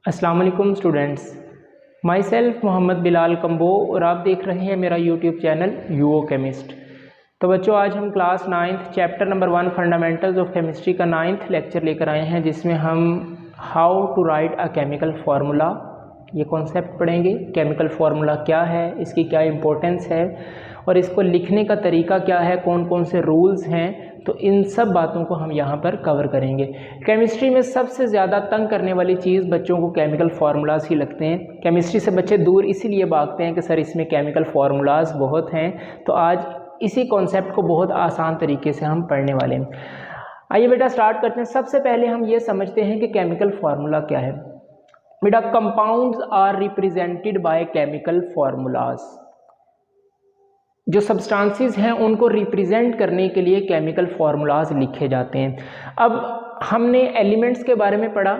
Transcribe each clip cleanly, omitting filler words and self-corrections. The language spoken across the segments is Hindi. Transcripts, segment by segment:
अस्सलाम वालेकुम students, myself Muhammad Bilal Kamboh और आप देख रहे हैं मेरा यूट्यूब चैनल यूओ केमिस्ट। तो बच्चों, आज हम class 9th chapter number 1 fundamentals of chemistry का 9th लेक्चर लेकर आए हैं, जिसमें हम how to write a chemical formula ये कॉन्सेप्ट पढ़ेंगे। केमिकल फार्मूला क्या है, इसकी क्या इंपॉर्टेंस है और इसको लिखने का तरीका क्या है, कौन कौन से रूल्स हैं, तो इन सब बातों को हम यहाँ पर कवर करेंगे। केमिस्ट्री में सबसे ज़्यादा तंग करने वाली चीज़ बच्चों को केमिकल फार्मूलाज ही लगते हैं। केमिस्ट्री से बच्चे दूर इसीलिए भागते हैं कि सर इसमें केमिकल फार्मूलाज बहुत हैं। तो आज इसी कॉन्सेप्ट को बहुत आसान तरीके से हम पढ़ने वाले हैं। आइए बेटा स्टार्ट करते हैं। सबसे पहले हम ये समझते हैं कि केमिकल फार्मूला क्या है। बेटा, compounds are represented by chemical formulas. जो सब्सटेंसेस हैं उनको रिप्रेजेंट करने के लिए केमिकल फार्मूलाज लिखे जाते हैं। अब हमने एलिमेंट्स के बारे में पढ़ा।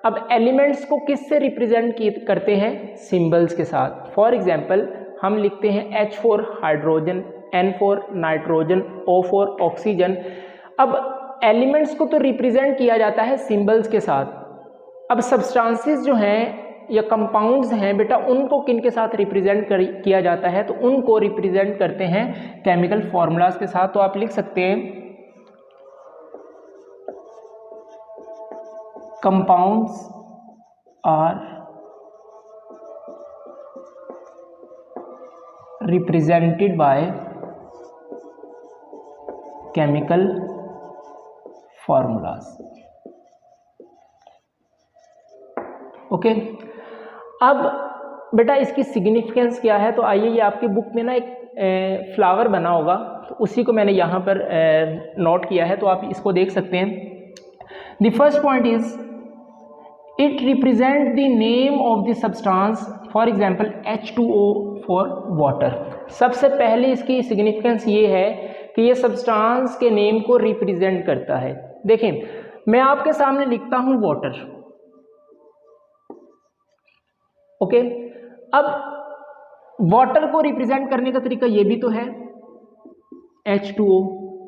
अब एलिमेंट्स को किससे रिप्रेजेंट करते हैं? सिंबल्स के साथ। फॉर एग्जांपल हम लिखते हैं H4 hydrogen, N4 nitrogen, O4 oxygen. अब एलिमेंट्स को तो रिप्रेजेंट किया जाता है सिंबल्स के साथ। अब सब्सटेंसेस जो हैं या कंपाउंड्स हैं बेटा, उनको किन के साथ रिप्रेजेंट किया जाता है? तो उनको रिप्रेजेंट करते हैं केमिकल फार्मूलाज के साथ। तो आप लिख सकते हैं compounds are represented by chemical formulas. Okay, अब बेटा इसकी सिग्निफिकेंस क्या है? तो आइए, ये आपकी बुक में ना एक फ्लावर बना होगा, तो उसी को मैंने यहाँ पर नोट किया है, तो आप इसको देख सकते हैं। The first point is it represent the name of the substance, for example H2O for water. सबसे पहले इसकी सिग्निफिकेंस ये है कि ये सब्सटेंस के नेम को रिप्रेजेंट करता है। देखें, मैं आपके सामने लिखता हूँ वाटर, ओके। अब वाटर को रिप्रेजेंट करने का तरीका ये भी तो है, H2O।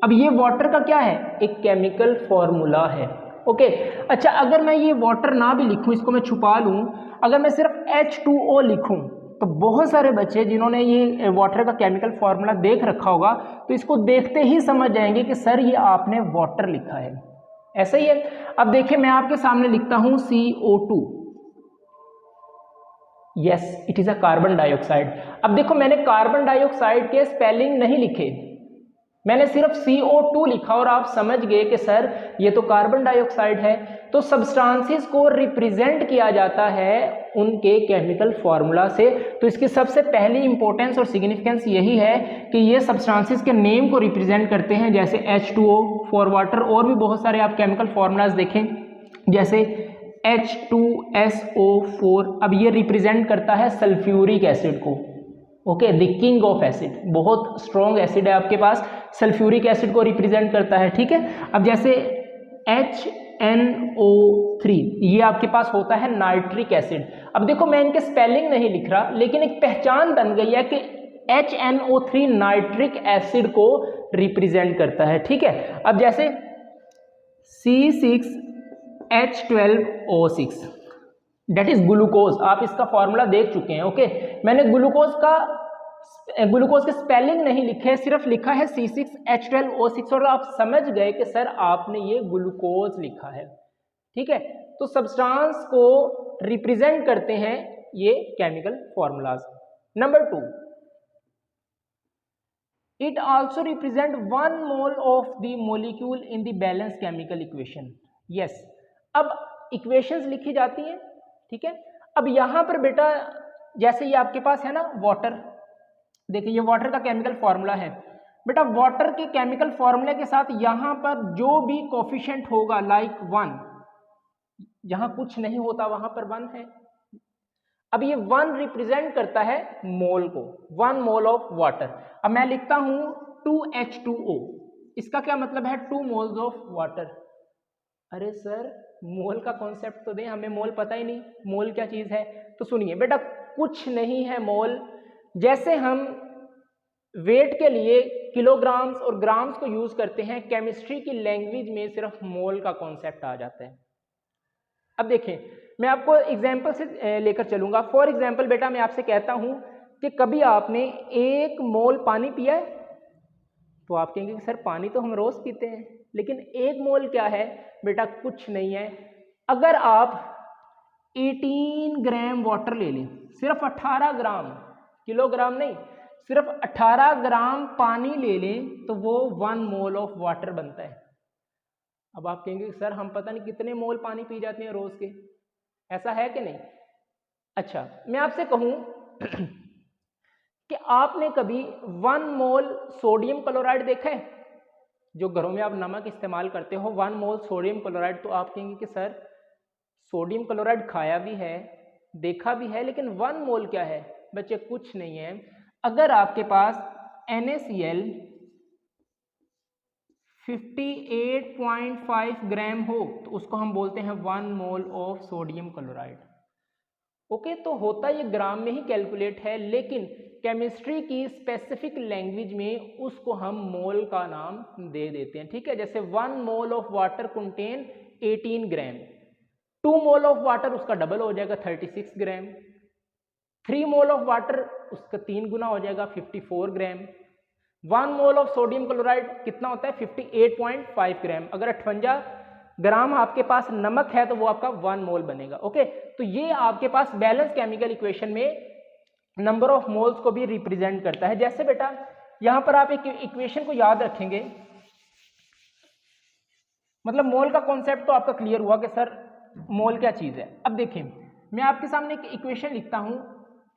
अब ये वाटर का क्या है? एक केमिकल फॉर्मूला है, ओके। अच्छा, अगर मैं ये वाटर ना भी लिखूं, इसको मैं छुपा लूं, अगर मैं सिर्फ H2O लिखूं, तो बहुत सारे बच्चे जिन्होंने ये वाटर का केमिकल फॉर्मूला देख रखा होगा, तो इसको देखते ही समझ जाएंगे कि सर ये आपने वाटर लिखा है। ऐसा ही है। अब देखिए, मैं आपके सामने लिखता हूं CO2। Yes, it is a carbon dioxide. अब देखो, मैंने कार्बन डाइऑक्साइड के स्पेलिंग नहीं लिखे, मैंने सिर्फ CO2 लिखा और आप समझ गए कि सर ये तो कार्बन डाइऑक्साइड है। तो सब्सटेंसेस को रिप्रेजेंट किया जाता है उनके केमिकल फार्मूला से। तो इसकी सबसे पहली इंपॉर्टेंस और सिग्निफिकेंस यही है कि ये सब्सटेंसेस के नेम को रिप्रेजेंट करते हैं, जैसे H2O फॉर वाटर। और भी बहुत सारे आप केमिकल फार्मूलाज देखें, जैसे H2SO4। अब ये रिप्रेजेंट करता है सल्फ्यूरिक एसिड को, okay, the king of acid. बहुत स्ट्रॉन्ग एसिड है आपके पास, सल्फ्यूरिक एसिड को रिप्रेजेंट करता है, ठीक है। अब जैसे HNO3, ये आपके पास होता है नाइट्रिक एसिड। अब देखो, मैं इनके स्पेलिंग नहीं लिख रहा, लेकिन एक पहचान बन गई है कि HNO3 नाइट्रिक एसिड को रिप्रेजेंट करता है, ठीक है। अब जैसे C6H12O6 डेट इज ग्लूकोज। आप इसका फॉर्मूला देख चुके हैं, ओके। मैंने ग्लूकोज के स्पेलिंग नहीं लिखे, सिर्फ लिखा है C6H12O6 और आप समझ गए कि सर आपने ये ग्लूकोज लिखा है, ठीक है। तो सब्सटेंस को रिप्रेजेंट करते हैं ये chemical formulas. Number 2, it also represent 1 mole of the molecule in the balance chemical equation. Yes, अब इक्वेशंस लिखी जाती हैं, ठीक है। अब यहां पर बेटा, जैसे ये आपके पास है ना वाटर, देखिए ये वाटर का केमिकल फॉर्मूला है बेटा। वाटर के केमिकल फॉर्मूले के साथ यहां पर जो भी कोफिशिएंट होगा, लाइक 1, जहां कुछ नहीं होता वहां पर 1 है। अब ये 1 रिप्रेजेंट करता है मोल को, 1 मोल ऑफ वाटर। अब मैं लिखता हूं 2H2O, इसका क्या मतलब है? 2 मोल्स ऑफ वाटर। अरे सर, मोल का कॉन्सेप्ट तो दें, हमें मोल पता ही नहीं, मोल क्या चीज है। तो सुनिए बेटा, कुछ नहीं है मोल। जैसे हम वेट के लिए किलोग्राम्स और ग्राम्स को यूज करते हैं, केमिस्ट्री की लैंग्वेज में सिर्फ मोल का कॉन्सेप्ट आ जाता है। अब देखें, मैं आपको एग्जाम्पल से लेकर चलूंगा। फॉर एग्जाम्पल बेटा मैं आपसे कहता हूं कि कभी आपने 1 मोल पानी पिया है, तो आप कहेंगे कि सर पानी तो हम रोज पीते हैं, लेकिन 1 मोल क्या है बेटा, कुछ नहीं है। अगर आप 18 ग्राम वाटर ले लें, सिर्फ 18 ग्राम, किलोग्राम नहीं, सिर्फ 18 ग्राम पानी ले लें, तो वो 1 मोल ऑफ वाटर बनता है। अब आप कहेंगे सर हम पता नहीं कितने मोल पानी पी जाते हैं रोज के, ऐसा है कि नहीं? अच्छा, मैं आपसे कहूं कि आपने कभी 1 मोल सोडियम क्लोराइड देखा है? जो घरों में आप नमक इस्तेमाल करते हो, 1 मोल सोडियम क्लोराइड, तो आप कहेंगे कि सर सोडियम क्लोराइड खाया भी है, देखा भी है, लेकिन 1 मोल क्या है? बच्चे कुछ नहीं है। अगर आपके पास NaCl 58.5 ग्राम हो तो उसको हम बोलते हैं 1 mole of sodium chloride. Okay, तो होता ये ग्राम में ही कैलकुलेट है, लेकिन केमिस्ट्री की स्पेसिफिक लैंग्वेज में उसको हम मोल का नाम दे देते हैं। ठीक है, जैसे 1 mole of water contain 18 gram, 2 mole of water उसका डबल हो जाएगा 36 ग्राम, 3 मोल ऑफ वाटर उसका 3 गुना हो जाएगा 54 ग्राम, 1 मोल ऑफ सोडियम क्लोराइड कितना होता है 58.5 ग्राम। अगर 58 ग्राम आपके पास नमक है तो वो आपका 1 मोल बनेगा। ओके, तो ये आपके पास बैलेंस केमिकल इक्वेशन में नंबर ऑफ मोल्स को भी रिप्रेजेंट करता है। जैसे बेटा यहां पर आप एक इक्वेशन को याद रखेंगे, मतलब मोल का कॉन्सेप्ट तो आपका क्लियर हुआ कि सर मोल क्या चीज है। अब देखें, मैं आपके सामने एक इक्वेशन लिखता हूं,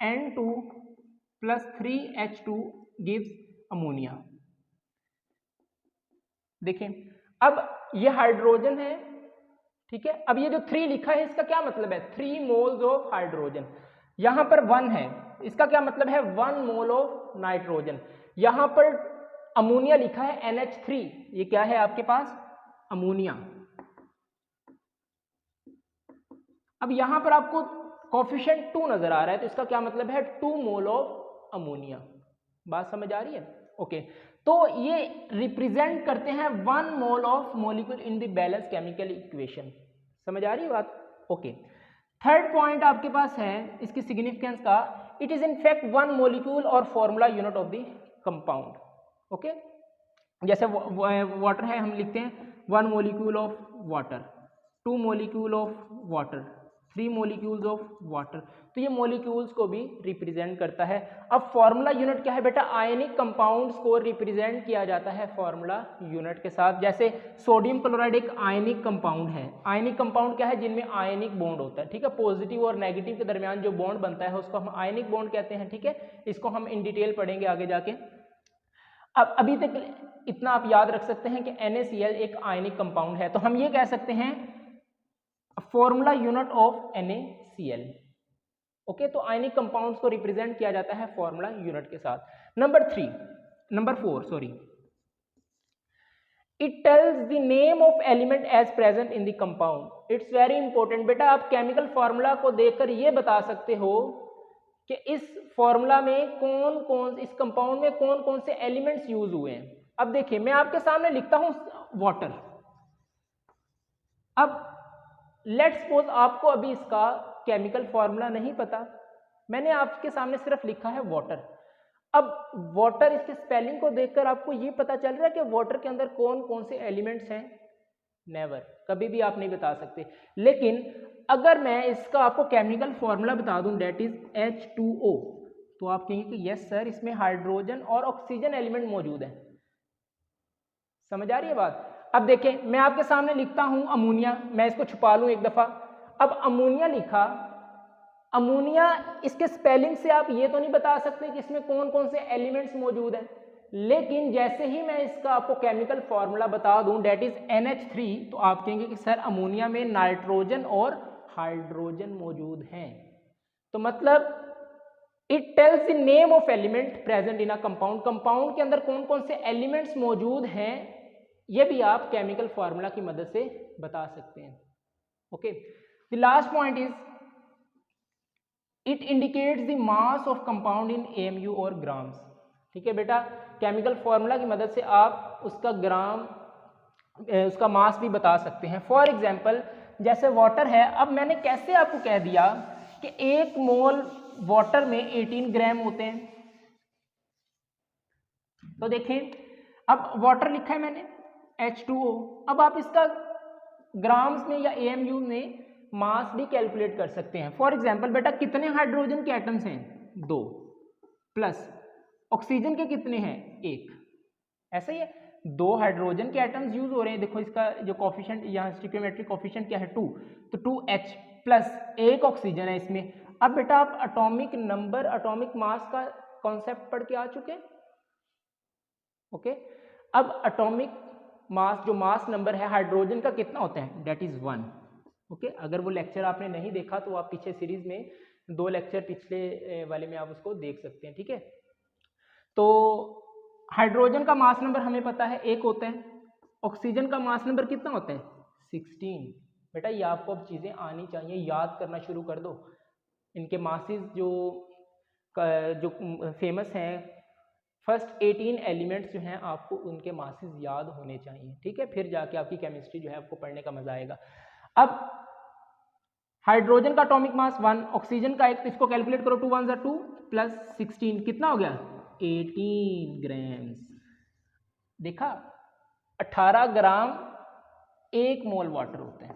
N2 + 3H2 गिव्स अमोनिया। देखें, अब ये हाइड्रोजन है, ठीक है। अब ये जो 3 लिखा है इसका क्या मतलब है? 3 मोल्स ऑफ हाइड्रोजन। यहां पर 1 है, इसका क्या मतलब है? 1 मोल ऑफ नाइट्रोजन। यहां पर अमोनिया लिखा है NH3, ये क्या है आपके पास? अमोनिया। अब यहां पर आपको कोफिशिएंट 2 नजर आ रहा है, तो इसका क्या मतलब है? 2 मोल ऑफ अमोनिया। बात समझ आ रही है? ओके, तो ये रिप्रेजेंट करते हैं 1 mole of molecule in the balance chemical equation. समझ आ रही है बात? ओके, थर्ड पॉइंट आपके पास है इसकी सिग्निफिकेंस का, it is in fact 1 molecule और formula unit of the compound. Okay, जैसे वाटर है, हम लिखते हैं 1 molecule of water, 2 molecule of water, 3 molecules of water, तो ये मॉलिक्यूल्स को भी रिप्रेजेंट करता है। अब फॉर्मूला यूनिट क्या है बेटा? आयनिक कंपाउंड्स को रिप्रेजेंट किया जाता है फॉर्मूला यूनिट के साथ। जैसे सोडियम क्लोराइड एक आयनिक कंपाउंड है। आयनिक कंपाउंड क्या है? जिनमें आयनिक बॉन्ड होता है। ठीक है, पॉजिटिव और नेगेटिव के दरमियान जो बॉन्ड बनता है उसको हम आयनिक बॉन्ड कहते हैं। ठीक है, इसको हम इन डिटेल पढ़ेंगे आगे जाके। अब अभी तक इतना आप याद रख सकते हैं कि NaCl एक आयनिक कंपाउंड है, तो हम ये कह सकते हैं formula unit of NaCl। Okay, तो आयनिक कंपाउंड्स को रिप्रेजेंट किया जाता है फॉर्मूला यूनिट के साथ। Number 4 sorry, it tells the name of element as present in the compound. It's very important बेटा, आप केमिकल फॉर्मूला को देखकर ये बता सकते हो कि इस फॉर्मूला में कौन कौन, इस कंपाउंड में कौन कौन से एलिमेंट्स यूज हुए हैं। अब देखिए, मैं आपके सामने लिखता हूं वाटर। अब लेट्स सपोज आपको अभी इसका केमिकल फॉर्मूला नहीं पता, मैंने आपके सामने सिर्फ लिखा है वाटर। अब वाटर, इसके स्पेलिंग को देखकर आपको ये पता चल रहा है कि वाटर के अंदर कौन कौन से एलिमेंट्स हैं? नेवर, कभी भी आप नहीं बता सकते। लेकिन अगर मैं इसका आपको केमिकल फॉर्मूला बता दूं, डेट इज H2O, तो आप कहेंगे कि यस सर इसमें हाइड्रोजन और ऑक्सीजन एलिमेंट मौजूद है। समझ आ रही है बात? अब देखें, मैं आपके सामने लिखता हूं अमोनिया, मैं इसको छुपा लूं एक दफा। अब अमोनिया लिखा, अमोनिया, इसके स्पेलिंग से आप ये तो नहीं बता सकते कि इसमें कौन कौन से एलिमेंट्स मौजूद हैं। लेकिन जैसे ही मैं इसका आपको केमिकल फॉर्मूला बता दूं, डेट इज NH3, तो आप कहेंगे कि सर अमोनिया में नाइट्रोजन और हाइड्रोजन मौजूद हैं। तो मतलब it tells the name of element present in a compound. Compound के अंदर कौन कौन से एलिमेंट्स मौजूद हैं, ये भी आप केमिकल फॉर्मूला की मदद से बता सकते हैं। Okay, the last point is it indicates the mass of compound in AMU और ग्राम्स। ठीक है बेटा, केमिकल फॉर्मूला की मदद से आप उसका ग्राम, उसका मास भी बता सकते हैं। फॉर एग्जाम्पल जैसे वाटर है, अब मैंने कैसे आपको कह दिया कि 1 मोल वाटर में 18 ग्राम होते हैं। तो देखिए अब वाटर लिखा है मैंने H2O, अब आप इसका ग्राम्स में या AMU में मास भी कैलकुलेट कर सकते हैं। फॉर एग्जांपल बेटा कितने हाइड्रोजन के एटम्स हैं 2 प्लस ऑक्सीजन के कितने हैं 1, ऐसा ही है 2 हाइड्रोजन के एटम्स यूज हो रहे हैं। देखो इसका जो कोफिशिएंट यहाँ स्टिक्योमेट्रिक कोफिशिएंट क्या है 2, तो 2H प्लस 1 ऑक्सीजन है इसमें। अब बेटा आप एटॉमिक नंबर एटॉमिक मास का कॉन्सेप्ट पढ़ के आ चुके हैं, ओके। अब एटॉमिक मास जो मास नंबर है हाइड्रोजन का कितना होता है, दैट इज 1, ओके। अगर वो लेक्चर आपने नहीं देखा तो आप पीछे सीरीज में 2 लेक्चर पिछले वाले में आप उसको देख सकते हैं, ठीक है। तो हाइड्रोजन का मास नंबर हमें पता है 1 होता है, ऑक्सीजन का मास नंबर कितना होता है 16। बेटा ये आपको अब चीज़ें आनी चाहिए, याद करना शुरू कर दो। इनके मासेस जो फेमस हैं, फर्स्ट 18 एलिमेंट्स जो हैं आपको उनके मासेस याद होने चाहिए, ठीक है। फिर जाके आपकी केमिस्ट्री जो है आपको पढ़ने का मजा आएगा। अब हाइड्रोजन का एटॉमिक मास 1, ऑक्सीजन का 1, तो इसको कैलकुलेट करो 2 1 2 प्लस 16 कितना हो गया 18 ग्राम्स। देखा 18 ग्राम 1 मोल वाटर होते हैं,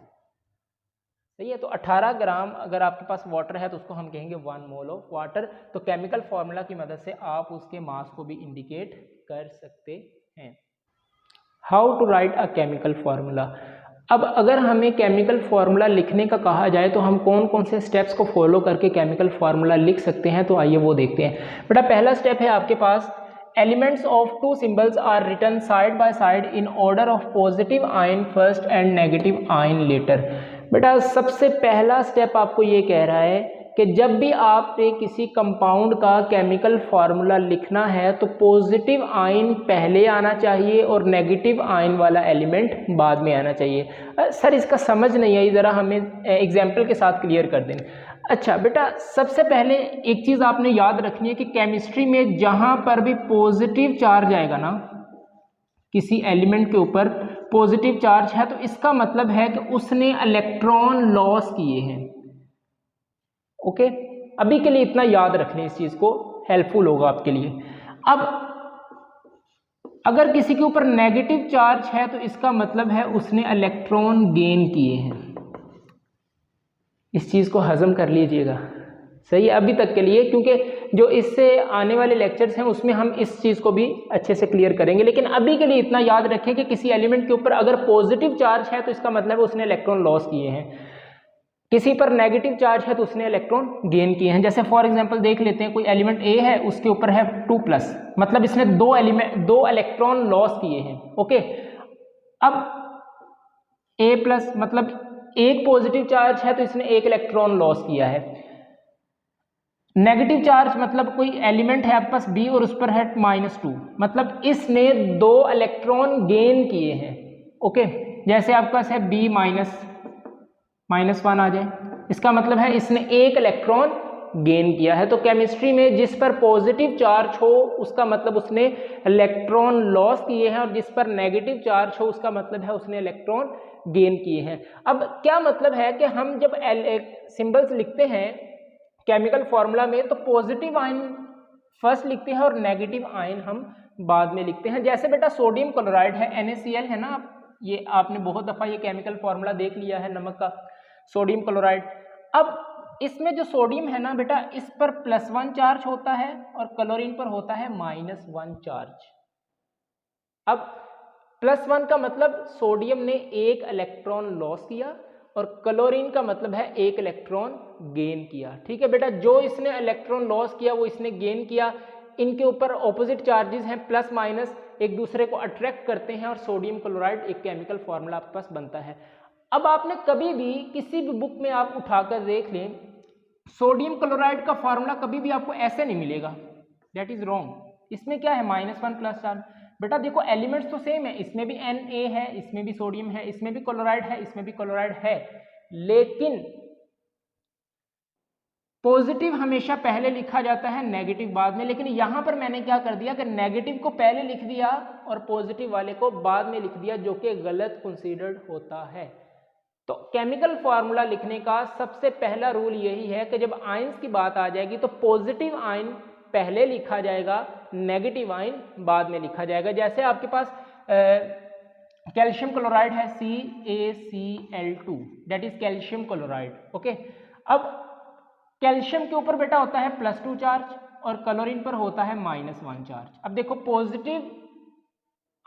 सही है। तो 18 ग्राम अगर आपके पास वाटर है तो उसको हम कहेंगे 1 मोल ऑफ वाटर। तो केमिकल फॉर्मूला की मदद से आप उसके मास को भी इंडिकेट कर सकते हैं। How to write a chemical formula. अब अगर हमें केमिकल फार्मूला लिखने का कहा जाए तो हम कौन कौन से स्टेप्स को फॉलो करके केमिकल फार्मूला लिख सकते हैं, तो आइए वो देखते हैं। बेटा पहला स्टेप है आपके पास, elements of 2 symbols are written side by side in order of positive ion first and negative ion later. बेटा सबसे पहला स्टेप आपको ये कह रहा है कि जब भी आपने किसी कंपाउंड का केमिकल फार्मूला लिखना है तो पॉजिटिव आयन पहले आना चाहिए और नेगेटिव आयन वाला एलिमेंट बाद में आना चाहिए। सर इसका समझ नहीं आई, ज़रा हमें एग्जाम्पल के साथ क्लियर कर दें। अच्छा बेटा सबसे पहले एक चीज़ आपने याद रखनी है कि केमिस्ट्री में जहाँ पर भी पॉजिटिव चार्ज आएगा ना, किसी एलिमेंट के ऊपर पॉजिटिव चार्ज है, तो इसका मतलब है कि उसने इलेक्ट्रॉन लॉस किए हैं, ओके। अभी के लिए इतना याद रख लें, इस चीज को हेल्पफुल होगा आपके लिए। अब अगर किसी के ऊपर नेगेटिव चार्ज है तो इसका मतलब है उसने इलेक्ट्रॉन गेन किए हैं। इस चीज को हजम कर लीजिएगा, सही है अभी तक के लिए, क्योंकि जो इससे आने वाले लेक्चर्स हैं उसमें हम इस चीज को भी अच्छे से क्लियर करेंगे। लेकिन अभी के लिए इतना याद रखें कि किसी एलिमेंट के ऊपर अगर पॉजिटिव चार्ज है तो इसका मतलब है उसने इलेक्ट्रॉन लॉस किए हैं, किसी पर नेगेटिव चार्ज है तो उसने इलेक्ट्रॉन गेन किए हैं। जैसे फॉर एग्जांपल देख लेते हैं, कोई एलिमेंट ए है उसके ऊपर है 2+, मतलब इसने 2 इलेक्ट्रॉन लॉस किए हैं, ओके। अब A+ मतलब एक पॉजिटिव चार्ज है तो इसने 1 इलेक्ट्रॉन लॉस किया है। नेगेटिव चार्ज मतलब कोई एलिमेंट है आपके पास B और उस पर है -2, मतलब इसने 2 इलेक्ट्रॉन गेन किए हैं, ओके। जैसे आपके पास है B -1 आ जाए, इसका मतलब है इसने 1 इलेक्ट्रॉन गेन किया है। तो केमिस्ट्री में जिस पर पॉजिटिव चार्ज हो उसका मतलब उसने इलेक्ट्रॉन लॉस किए हैं, और जिस पर नेगेटिव चार्ज हो उसका मतलब है उसने इलेक्ट्रॉन गेन किए हैं। अब क्या मतलब है कि हम जब सिंबल्स लिखते हैं केमिकल फॉर्मूला में तो पॉजिटिव आयन फर्स्ट लिखते हैं और नेगेटिव आयन हम बाद में लिखते हैं। जैसे बेटा सोडियम क्लोराइड है NaCl है ना, ये आपने बहुत दफ़ा ये केमिकल फॉर्मूला देख लिया है नमक का, सोडियम क्लोराइड। अब इसमें जो सोडियम है ना बेटा, इस पर +1 चार्ज होता है और क्लोरीन पर होता है -1 चार्ज। अब +1 का मतलब सोडियम ने 1 इलेक्ट्रॉन लॉस किया और क्लोरीन का मतलब है 1 इलेक्ट्रॉन गेन किया, ठीक है बेटा। जो इसने इलेक्ट्रॉन लॉस किया वो इसने गेन किया, इनके ऊपर ऑपोजिट चार्जेस हैं प्लस माइनस, एक दूसरे को अट्रैक्ट करते हैं और सोडियम क्लोराइड एक केमिकल फॉर्मूला आपके पास बनता है। अब आपने कभी भी किसी भी बुक में आप उठाकर देख लें, सोडियम क्लोराइड का फॉर्मूला कभी भी आपको ऐसे नहीं मिलेगा, दैट इज रॉन्ग। इसमें क्या है -1 प्लस चार्ज। बेटा देखो एलिमेंट्स तो सेम है, इसमें भी Na है, इसमें भी सोडियम है, इसमें भी क्लोराइड है, इसमें भी क्लोराइड है, लेकिन पॉजिटिव हमेशा पहले लिखा जाता है, नेगेटिव बाद में। लेकिन यहां पर मैंने क्या कर दिया कि नेगेटिव को पहले लिख दिया और पॉजिटिव वाले को बाद में लिख दिया, जो कि गलत कंसीडर्ड होता है। तो केमिकल फार्मूला लिखने का सबसे पहला रूल यही है कि जब आयंस की बात आ जाएगी तो पॉजिटिव आयन पहले लिखा जाएगा, नेगेटिव आयन बाद में लिखा जाएगा। जैसे आपके पास कैल्शियम क्लोराइड है CaCl2, that is calcium chloride. Okay, अब कैल्शियम के ऊपर बेटा होता है +2 चार्ज और क्लोरीन पर होता है -1 चार्ज। अब देखो पॉजिटिव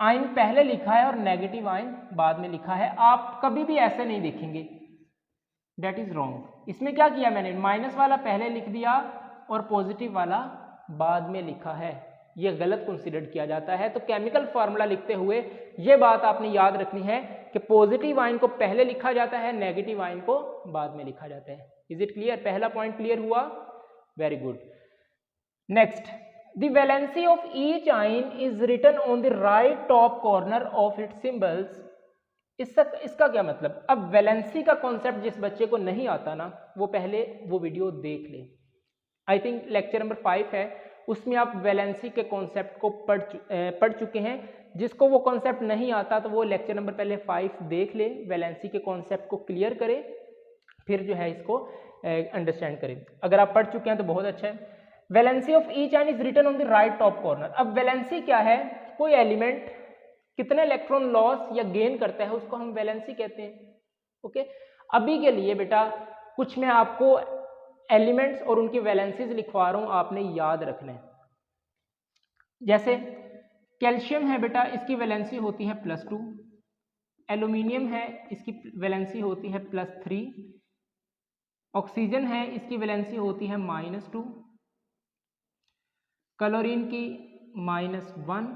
आयन पहले लिखा है और नेगेटिव आयन बाद में लिखा है। आप कभी भी ऐसे नहीं देखेंगे, दैट इज रॉन्ग। इसमें क्या किया मैंने, माइनस वाला पहले लिख दिया और पॉजिटिव वाला बाद में लिखा है, यह गलत कंसीडर किया जाता है। तो केमिकल फार्मूला लिखते हुए यह बात आपने याद रखनी है कि पॉजिटिव आयन को पहले लिखा जाता है, नेगेटिव आयन को बाद में लिखा जाता है। Is it clear? पहला पॉइंट क्लियर हुआ, very good. Next, the valency of each ion is written on the right top corner of its symbols। इसका क्या मतलब? अब वैलेंसी का कॉन्सेप्ट जिस बच्चे को नहीं आता ना, वो पहले वो वीडियो देख ले। आई थिंक लेक्चर नंबर 5 है, उसमें आप वैलेंसी के कॉन्सेप्ट को पढ़ चुके हैं। जिसको वो कॉन्सेप्ट नहीं आता तो वो लेक्चर नंबर पहले 5 देख ले, वैलेंसी के कॉन्सेप्ट को क्लियर करे, फिर जो है इसको अंडरस्टैंड करें। अगर आप पढ़ चुके हैं तो बहुत अच्छा है। Valency of each ion is written on the right top corner. अब वैलेंसी क्या है? कोई एलिमेंट कितने इलेक्ट्रॉन लॉस या गेन करता है उसको हम वैलेंसी कहते हैं। ओके, अभी के लिए बेटा कुछ मैं आपको एलिमेंट्स और उनकी वैलेंसीज लिखवा रहा हूं, आपने याद रखना है। जैसे कैल्शियम है बेटा, इसकी वैलेंसी होती है +2। एल्यूमिनियम है, इसकी वैलेंसी होती है +3। ऑक्सीजन है, इसकी वैलेंसी होती है -2। क्लोरीन की -1।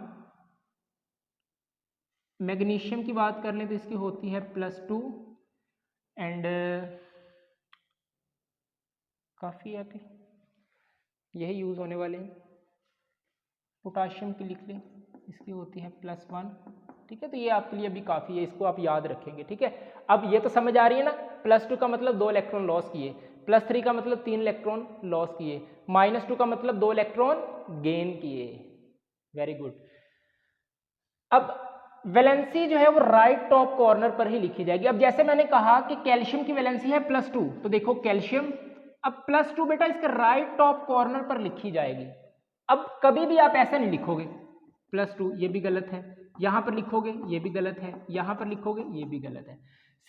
मैग्नीशियम की बात कर लें तो इसकी होती है +2 एंड काफ़ी है, यही यूज़ होने वाले हैं। पोटाशियम की लिख लें, इसकी होती है +1। ठीक है, तो ये आपके लिए अभी काफ़ी है, इसको आप याद रखेंगे। ठीक है, अब ये तो समझ आ रही है ना, +2 का मतलब 2 इलेक्ट्रॉन लॉस किए, +3 का मतलब 3 इलेक्ट्रॉन लॉस किए, -2 का मतलब 2 इलेक्ट्रॉन गेन किए। Very good. अब वैलेंसी जो है वो राइट टॉप कॉर्नर पर ही लिखी जाएगी। अब जैसे मैंने कहा कि कैल्शियम की वैलेंसी है +2, तो देखो कैल्शियम, अब +2 बेटा इसके राइट टॉप कॉर्नर पर लिखी जाएगी। अब कभी भी आप ऐसा नहीं लिखोगे +2, ये भी गलत है, यहां पर लिखोगे ये भी गलत है, यहां पर लिखोगे ये भी गलत है।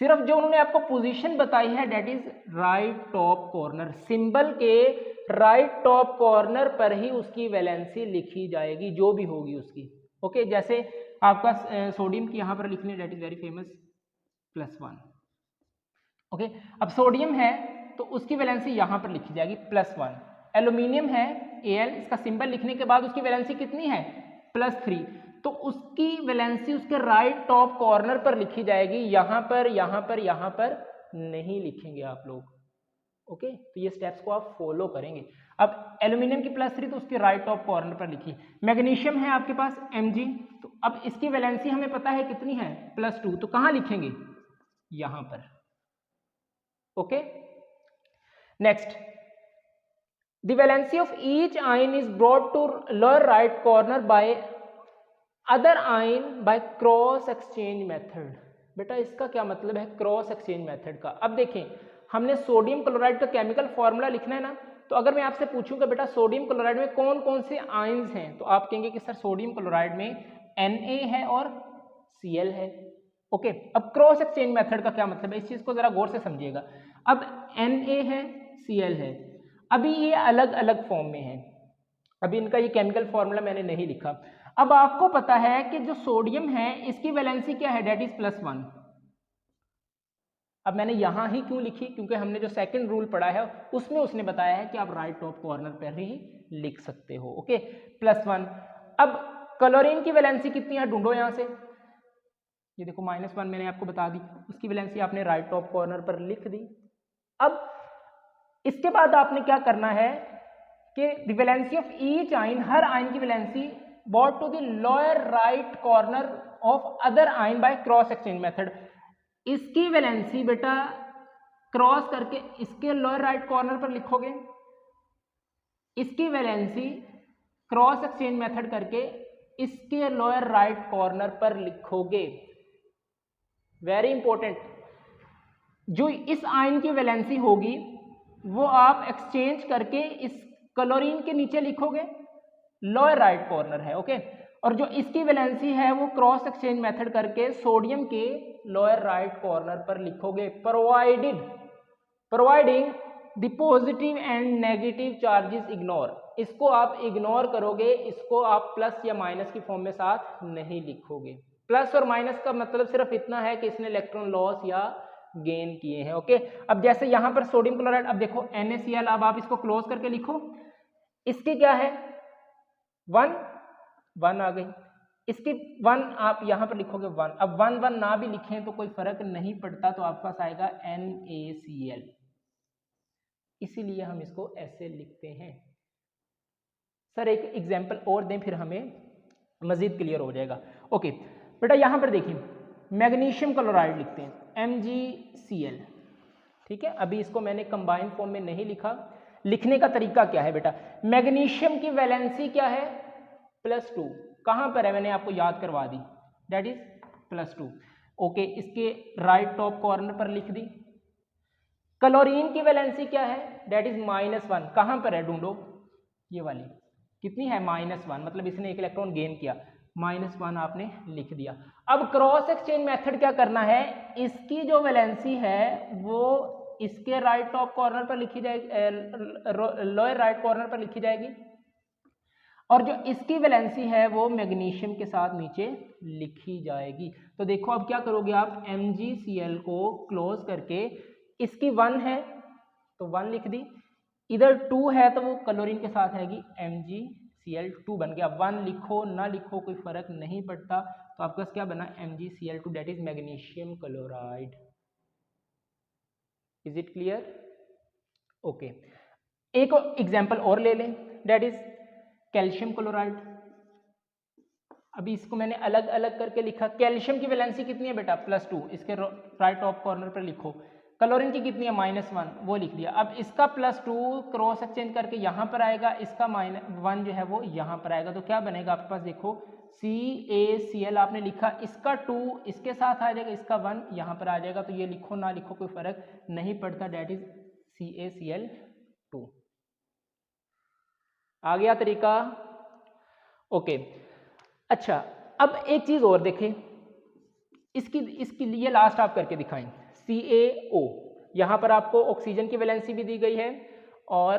सिर्फ जो उन्होंने आपको पोजीशन बताई है that is right top corner, symbol के राइट टॉप कॉर्नर पर ही उसकी वैलेंसी लिखी जाएगी, जो भी होगी उसकी। ओके, जैसे आपका सोडियम की यहां पर लिखनी है, that is very famous +1। Okay, अब सोडियम है तो उसकी वैलेंसी यहां पर लिखी जाएगी +1। एल्यूमिनियम है Al, इसका सिंबल लिखने के बाद उसकी वैलेंसी कितनी है +3, तो उसकी वैलेंसी उसके राइट टॉप कॉर्नर पर लिखी जाएगी, यहां पर यहां पर यहां पर नहीं लिखेंगे आप लोग। ओके, तो ये स्टेप्स को आप फॉलो करेंगे। अब एल्यूमिनियम की +3 तो उसके राइट टॉप कॉर्नर पर लिखी। मैग्नीशियम है आपके पास Mg, तो अब इसकी वैलेंसी हमें पता है कितनी है +2, तो कहां लिखेंगे? यहां पर। Okay, next, the valency of each ion is brought to lower right corner by other ion by cross exchange method। बेटा इसका क्या मतलब है क्रॉस एक्सचेंज मेथड का? अब देखें, हमने सोडियम क्लोराइड का केमिकल फॉर्मूला लिखना है ना, तो अगर मैं आपसे पूछूं कि बेटा सोडियम क्लोराइड में कौन कौन से आयंस हैं, तो आप कहेंगे कि सर सोडियम क्लोराइड में Na है और Cl है। ओके, अब क्रॉस एक्सचेंज मेथड का क्या मतलब है, इस चीज को जरा गौर से समझिएगा। अब Na है, Cl है, अभी ये अलग अलग फॉर्म में है, अभी इनका ये केमिकल फॉर्मूला मैंने नहीं लिखा। अब आपको पता है कि जो सोडियम है इसकी वैलेंसी क्या है, दैट इज +1। अब मैंने यहां ही क्यों लिखी, क्योंकि हमने जो सेकंड रूल पढ़ा है उसमें उसने बताया है कि आप राइट टॉप कॉर्नर पर ही लिख सकते हो। ओके, +1। अब क्लोरीन की वैलेंसी कितनी है, ढूंढो यहां से। ये देखो -1 मैंने आपको बता दी, उसकी वैलेंसी आपने राइट टॉप कॉर्नर पर लिख दी। अब इसके बाद आपने क्या करना है कि the valency of each ion, हर आयन की valency brought to the lower right corner of other ion by cross exchange method. इसकी वैलेंसी बेटा क्रॉस करके इसके लोअर राइट कॉर्नर पर लिखोगे, इसकी वैलेंसी क्रॉस एक्सचेंज मेथड करके इसके लोअर राइट कॉर्नर पर लिखोगे। वेरी इंपॉर्टेंट, जो इस आयन की वैलेंसी होगी वो आप एक्सचेंज करके इस क्लोरीन के नीचे लिखोगे, लोअर राइट कॉर्नर है, ओके। और जो इसकी वैलेंसी है वो क्रॉस एक्सचेंज मेथड करके सोडियम के लोअर राइट कॉर्नर पर लिखोगे, providing the positive and negative charges ignore. इसको आप इग्नोर करोगे, इसको आप प्लस या माइनस की फॉर्म में साथ नहीं लिखोगे। प्लस और माइनस का मतलब सिर्फ इतना है कि इसने इलेक्ट्रॉन लॉस या गेन किए हैं, ओके। अब जैसे यहां पर सोडियम क्लोराइड, अब देखो NaCl, अब आप इसको क्लोज करके लिखो, इसकी क्या है 1 आ गई, इसकी 1 आप यहां पर लिखोगे 1। अब 1 ना भी लिखें तो कोई फर्क नहीं पड़ता, तो आपके पास आएगा NaCl, इसीलिए हम इसको ऐसे लिखते हैं। सर एक एग्जाम्पल और दें फिर हमें मजीद क्लियर हो जाएगा, ओके बेटा। यहां पर देखिए मैग्नीशियम क्लोराइड लिखते हैं MgCl, ठीक है। अभी इसको मैंने कंबाइन फॉर्म में नहीं लिखा, लिखने का तरीका क्या है बेटा, मैग्नीशियम की वैलेंसी क्या है +2, कहां पर है मैंने आपको याद करवा दी, दैट इज +2, ओके। इसके राइट टॉप कॉर्नर पर लिख दी। क्लोरीन की वैलेंसी क्या है, दैट इज -1, कहां पर है ढूंढो, ये वाली कितनी है -1, मतलब इसने एक इलेक्ट्रॉन गेन किया, -1 आपने लिख दिया। अब क्रॉस एक्सचेंज मेथड क्या करना है, इसकी जो वैलेंसी है वो इसके राइट टॉप कॉर्नर पर लिखी जाएगी, लोअर राइट कॉर्नर पर लिखी जाएगी, और जो इसकी वैलेंसी है वो मैग्नीशियम के साथ नीचे लिखी जाएगी। तो देखो अब क्या करोगे आप, MgCl को क्लोज करके, इसकी 1 है तो 1 लिख दी, इधर 2 है तो वो क्लोरीन के साथ आएगी, MgCl2 बन गया। 1 लिखो ना लिखो कोई फर्क नहीं पड़ता, तो आपके पास क्या बना, MgCl2, that is magnesium chloride. Is it clear, okay. एक एग्जाम्पल और ले लें, दैट इज कैल्शियम क्लोराइड। अभी इसको मैंने अलग अलग करके लिखा। कैल्शियम की वैलेंसी कितनी है बेटा, +2, इसके राइट टॉप कॉर्नर पर लिखो। क्लोरीन की कितनी है, -1, वो लिख दिया। अब इसका +2 क्रॉस एक्सचेंज करके यहाँ पर आएगा, इसका -1 जो है वो यहाँ पर आएगा, तो क्या बनेगा आपके पास, देखो CaCl आपने लिखा, इसका 2 इसके साथ आ जाएगा, इसका 1 यहाँ पर आ जाएगा, तो ये लिखो ना लिखो कोई फर्क नहीं पड़ता, डेट इज CaCl2। आ गया तरीका, ओके। अच्छा अब एक चीज और देखें, इसके लिए लास्ट आप करके दिखाएं, CaO, यहां पर आपको ऑक्सीजन की वैलेंसी भी दी गई है और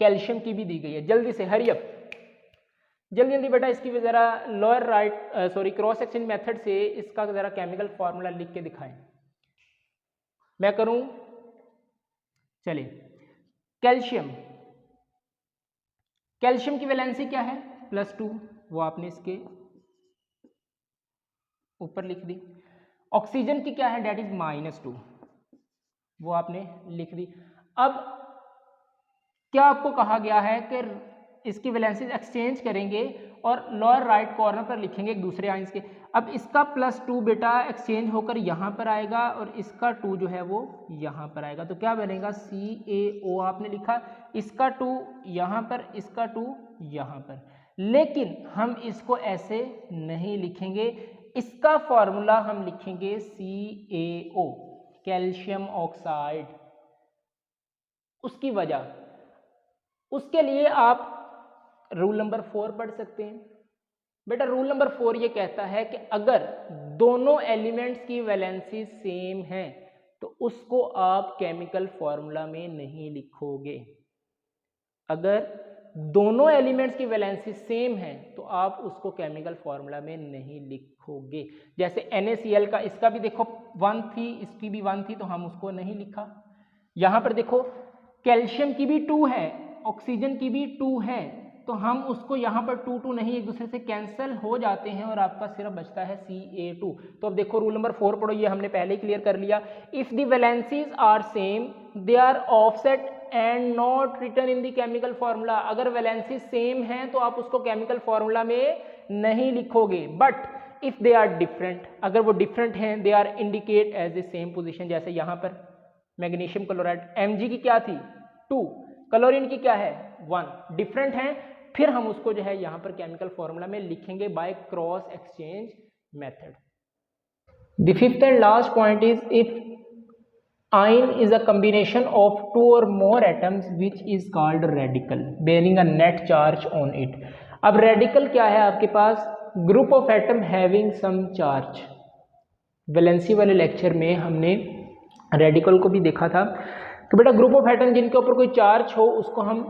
कैल्शियम की भी दी गई है। जल्दी से हरी अप, जल्दी जल्दी बेटा इसकी जरा lower right cross section method से इसका जरा केमिकल फॉर्मूला लिख के दिखाएं। मैं करूं, चलिए। कैल्शियम की वैलेंसी क्या है, +2, वो आपने इसके ऊपर लिख दी। ऑक्सीजन की क्या है, डेट इज -2, वो आपने लिख दी। अब क्या आपको कहा गया है कि इसकी वैलेंसी एक्सचेंज करेंगे और लोअर राइट कॉर्नर पर लिखेंगे एक दूसरे आयंस के। अब इसका +2 बेटा एक्सचेंज होकर यहाँ पर आएगा और इसका 2 जो है वो यहाँ पर आएगा, तो क्या बनेगा, CaO आपने लिखा, इसका 2 यहाँ पर, इसका 2 यहाँ पर। लेकिन हम इसको ऐसे नहीं लिखेंगे, इसका फॉर्मूला हम लिखेंगे CaO, कैल्शियम ऑक्साइड। उसकी वजह, उसके लिए आप रूल नंबर 4 पढ़ सकते हैं बेटा। रूल नंबर 4 ये कहता है कि अगर दोनों एलिमेंट्स की वैलेंसी सेम है तो उसको आप केमिकल फॉर्मूला में नहीं लिखोगे। अगर दोनों एलिमेंट्स की वैलेंसी सेम है तो आप उसको केमिकल फॉर्मूला में नहीं लिखोगे। जैसे NaCl का, इसका भी देखो 1 थी, इसकी भी 1 थी, तो हम उसको नहीं लिखा। यहां पर देखो कैल्शियम की भी 2 है, ऑक्सीजन की भी 2 है, तो हम उसको यहाँ पर 2 नहीं, एक दूसरे से कैंसिल हो जाते हैं और आपका सिर्फ बचता है Ca2। तो अब देखो रूल नंबर 4 पढ़ो, ये हमने पहले ही क्लियर कर लिया। If the valencies are same they are offset and not written in the chemical formula. अगर वैलेंसी सेम है तो आप उसको केमिकल फॉर्मूला में नहीं लिखोगे, but if they are different, अगर वो डिफरेंट हैं, they are indicate as a same position. जैसे यहाँ पर मैग्नीशियम क्लोराइड, Mg की क्या थी 2, क्लोरीन की क्या है 1, डिफरेंट हैं, फिर हम उसको जो है यहाँ पर केमिकल फॉर्मूला में लिखेंगे bye cross exchange method. The fifth and last point is, if Ion is a combination of two or more atoms which is called radical bearing a net charge on it. अब रेडिकल क्या है आपके पास? Group of atom having some charge. Valency वाले लेक्चर में हमने रेडिकल को भी देखा था। तो बेटा ग्रुप ऑफ एटम जिनके ऊपर कोई चार्ज हो उसको हम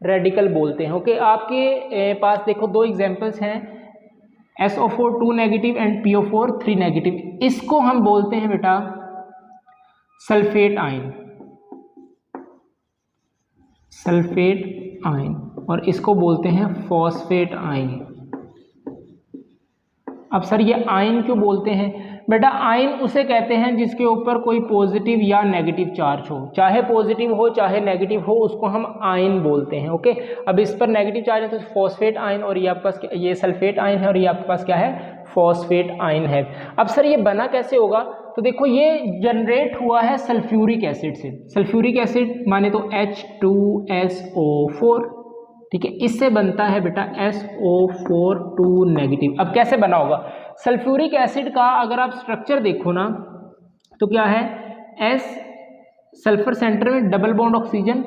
रेडिकल बोलते हैं। ओके, आपके पास देखो दो एग्जांपल्स हैं, SO4 2 negative and PO4 3 negative. इसको हम बोलते हैं बेटा सल्फेट आयन, सल्फेट आयन, और इसको बोलते हैं फॉस्फेट आयन। अब सर ये आयन क्यों बोलते हैं? बेटा आयन उसे कहते हैं जिसके ऊपर कोई पॉजिटिव या नेगेटिव चार्ज हो, चाहे पॉजिटिव हो चाहे नेगेटिव हो, उसको हम आयन बोलते हैं। ओके, अब इस पर नेगेटिव चार्ज है तो फॉस्फेट आयन, और ये आपके पास ये सल्फेट आयन है, और ये आपके पास क्या है? फॉस्फेट आयन है। अब सर ये बना कैसे होगा? तो देखो ये जनरेट हुआ है सल्फ्यूरिक एसिड से। सल्फ्यूरिक एसिड माने तो H2SO4, ठीक है, इससे बनता है बेटा SO4 2 नेगेटिव। अब कैसे बना होगा? सल्फ्यूरिक एसिड का अगर आप स्ट्रक्चर देखो ना तो क्या है? S सल्फर सेंटर में double bond oxygen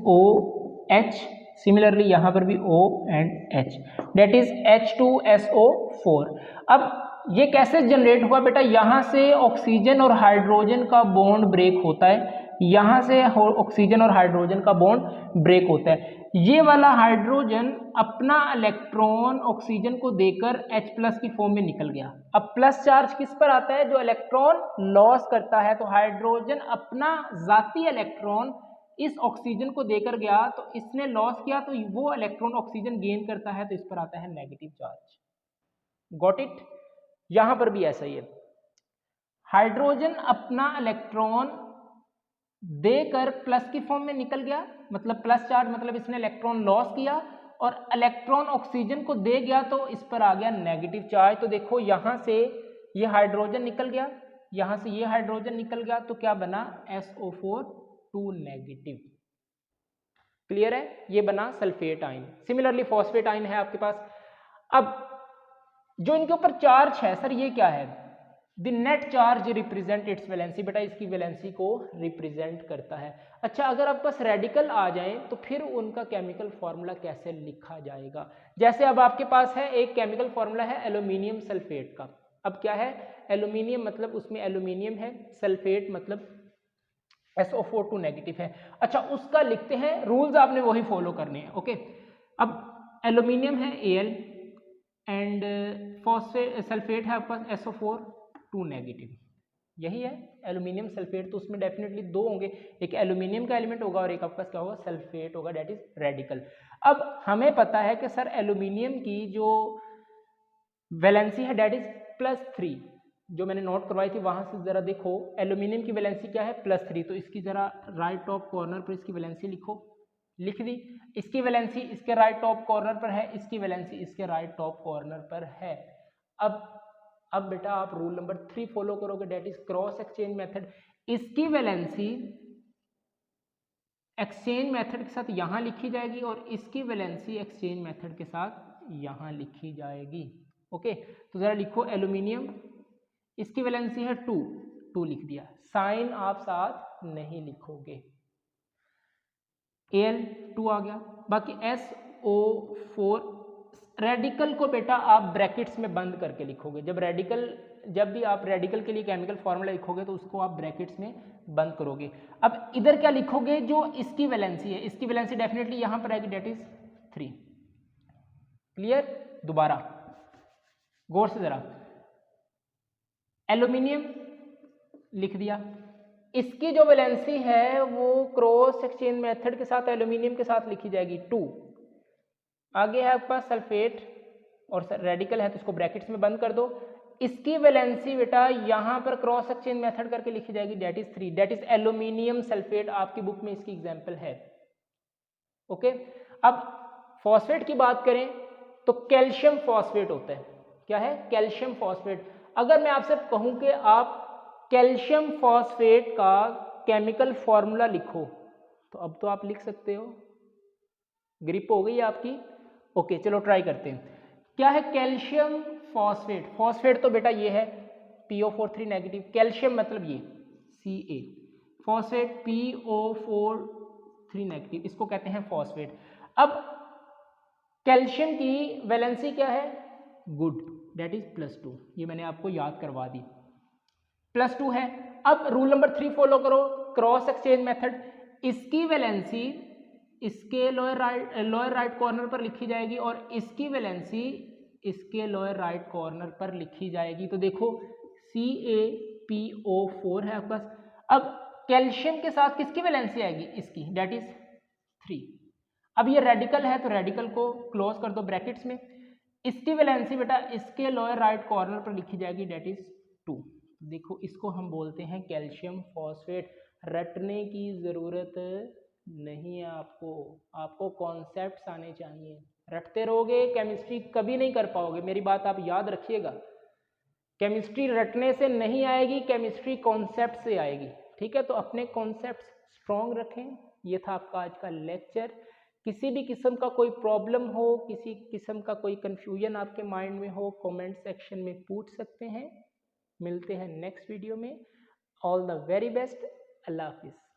OH, similarly यहाँ पर भी O and H, that is H2SO4। अब ये कैसे जनरेट हुआ बेटा? यहाँ से ऑक्सीजन और हाइड्रोजन का बॉन्ड ब्रेक होता है, यहाँ से ऑक्सीजन और हाइड्रोजन का बॉन्ड ब्रेक होता है। ये वाला हाइड्रोजन अपना इलेक्ट्रॉन ऑक्सीजन को देकर H+ की फॉर्म में निकल गया। अब प्लस चार्ज किस पर आता है? जो इलेक्ट्रॉन लॉस करता है। तो हाइड्रोजन अपना जाती इलेक्ट्रॉन इस ऑक्सीजन को देकर गया, तो इसने लॉस किया, तो वो इलेक्ट्रॉन ऑक्सीजन गेन करता है, तो इस पर आता है नेगेटिव चार्ज। Got it? यहां पर भी ऐसा ही है, हाइड्रोजन अपना इलेक्ट्रॉन देकर प्लस की फॉर्म में निकल गया, मतलब प्लस चार्ज, मतलब इसने इलेक्ट्रॉन लॉस किया, और इलेक्ट्रॉन ऑक्सीजन को दे गया, तो इस पर आ गया नेगेटिव चार्ज। तो देखो यहां से ये हाइड्रोजन निकल गया, यहां से ये हाइड्रोजन निकल गया, तो क्या बना? SO4 2 negative. क्लियर है? ये बना sulphate ion. Similarly phosphate ion है आपके पास। अब जो इनके ऊपर चार्ज है सर, ये क्या है? The net charge represent it's valency. बेटा इसकी वैलेंसी को रिप्रेजेंट करता है। अच्छा, अगर आपके पास रेडिकल आ जाए तो फिर उनका केमिकल फॉर्मूला कैसे लिखा जाएगा? जैसे अब आपके पास है एक केमिकल फॉर्मूला है एल्यूमिनियम सल्फेट का। अब क्या है? एल्यूमिनियम मतलब उसमें एल्यूमिनियम है, सल्फेट मतलब SO4 2 नेगेटिव है। अच्छा, उसका लिखते हैं, रूल्स आपने वही फॉलो करने हैं। ओके, अब एल्यूमिनियम है Al एंड फॉस्फेट सल्फेट है आपके पास SO4 2 नेगेटिव। यही है एल्यूमिनियम सल्फेट। तो उसमें डेफिनेटली दो होंगे, एक एल्यूमिनियम का एलिमेंट होगा और एक आपके पास क्या होगा? सल्फेट होगा, डेट इज रेडिकल। अब हमें पता है कि सर एल्यूमिनियम की जो वैलेंसी है डेट इज +3, जो मैंने नोट करवाई थी वहां से जरा देखो, एल्यूमिनियम की वैलेंसी क्या है? +3। तो इसकी जरा राइट टॉप कॉर्नर पर इसकी वैलेंसी लिखो, लिख दी। इसकी वैलेंसी इसके राइट टॉप कॉर्नर पर है, इसकी वैलेंसी इसके राइट टॉप कॉर्नर पर है। अब बेटा आप रूल नंबर 3 फॉलो करोगे, that is cross exchange method. इसकी वैलेंसी एक्सचेंज मेथड के साथ यहां लिखी जाएगी और इसकी वैलेंसी एक्सचेंज मेथड के साथ यहां लिखी जाएगी। ओके, तो जरा लिखो एल्यूमिनियम, इसकी वैलेंसी है 2 लिख दिया, साइन आप साथ नहीं लिखोगे, Al 2 आ गया। बाकी SO4 रेडिकल को बेटा आप ब्रैकेट्स में बंद करके लिखोगे। जब भी आप रेडिकल के लिए केमिकल फॉर्मूला लिखोगे तो उसको आप ब्रैकेट्स में बंद करोगे। अब इधर क्या लिखोगे? जो इसकी वैलेंसी है, इसकी वैलेंसी डेफिनेटली यहां पर आएगी, डेट इज 3। क्लियर? दोबारा गौर से जरा, एल्यूमिनियम लिख दिया, इसकी जो वैलेंसी है वो क्रॉस एक्सचेंज मेथड के साथ एल्यूमिनियम के साथ लिखी जाएगी 2। आगे है आपके पास सल्फेट और रेडिकल है तो इसको ब्रैकेट्स में बंद कर दो। इसकी वैलेंसी बेटा यहां पर क्रॉस एक्सचेंज मेथड करके लिखी जाएगी, that is 3, that is aluminium sulphate. आपकी बुक में इसकी एग्जांपल है। ओके, अब फॉस्फेट की बात करें तो कैल्शियम फॉस्फेट होता है। क्या है? Calcium phosphate. अगर मैं आपसे कहूं कि आप कैल्शियम फॉस्फेट का केमिकल फॉर्मूला लिखो, तो अब तो आप लिख सकते हो। ग्रिप हो गई आपकी? ओके, चलो ट्राई करते हैं। क्या है कैल्शियम फॉस्फेट? फॉस्फेट तो बेटा ये है PO4 3 नेगेटिव, कैल्शियम मतलब ये, Ca, फॉस्फेट PO4 नेगेटिव, इसको कहते हैं फॉस्फेट। अब कैल्शियम की वैलेंसी क्या है? गुड, डेट इज +2, ये मैंने आपको याद करवा दी, +2 है। अब रूल नंबर 3 फॉलो करो, क्रॉस एक्सचेंज मेथड। इसकी वैलेंसी इसके लोअर राइट कॉर्नर पर लिखी जाएगी और इसकी वैलेंसी इसके लोअर राइट कॉर्नर पर लिखी जाएगी। तो देखो CaPO4 है आपके पास। अब कैल्शियम के साथ किसकी वैलेंसी आएगी? इसकी, डेट इज 3। अब ये रेडिकल है तो रेडिकल को क्लोज कर दो ब्रैकेट्स में। इसकी वैलेंसी बेटा इसके लोअर राइट कॉर्नर पर लिखी जाएगी, डेट इज 2। देखो इसको हम बोलते हैं कैल्शियम फॉस्फेट। रटने की ज़रूरत नहीं है आपको कॉन्सेप्ट्स आने चाहिए। रटते रहोगे केमिस्ट्री कभी नहीं कर पाओगे, मेरी बात आप याद रखिएगा। केमिस्ट्री रटने से नहीं आएगी, केमिस्ट्री कॉन्सेप्ट से आएगी, ठीक है? तो अपने कॉन्सेप्ट्स स्ट्रॉन्ग रखें। ये था आपका आज का लेक्चर। किसी भी किस्म का कोई प्रॉब्लम हो, किसी किस्म का कोई कन्फ्यूजन आपके माइंड में हो, कमेंट सेक्शन में पूछ सकते हैं। मिलते हैं नेक्स्ट वीडियो में। All the very best. अल्लाह हाफिज़।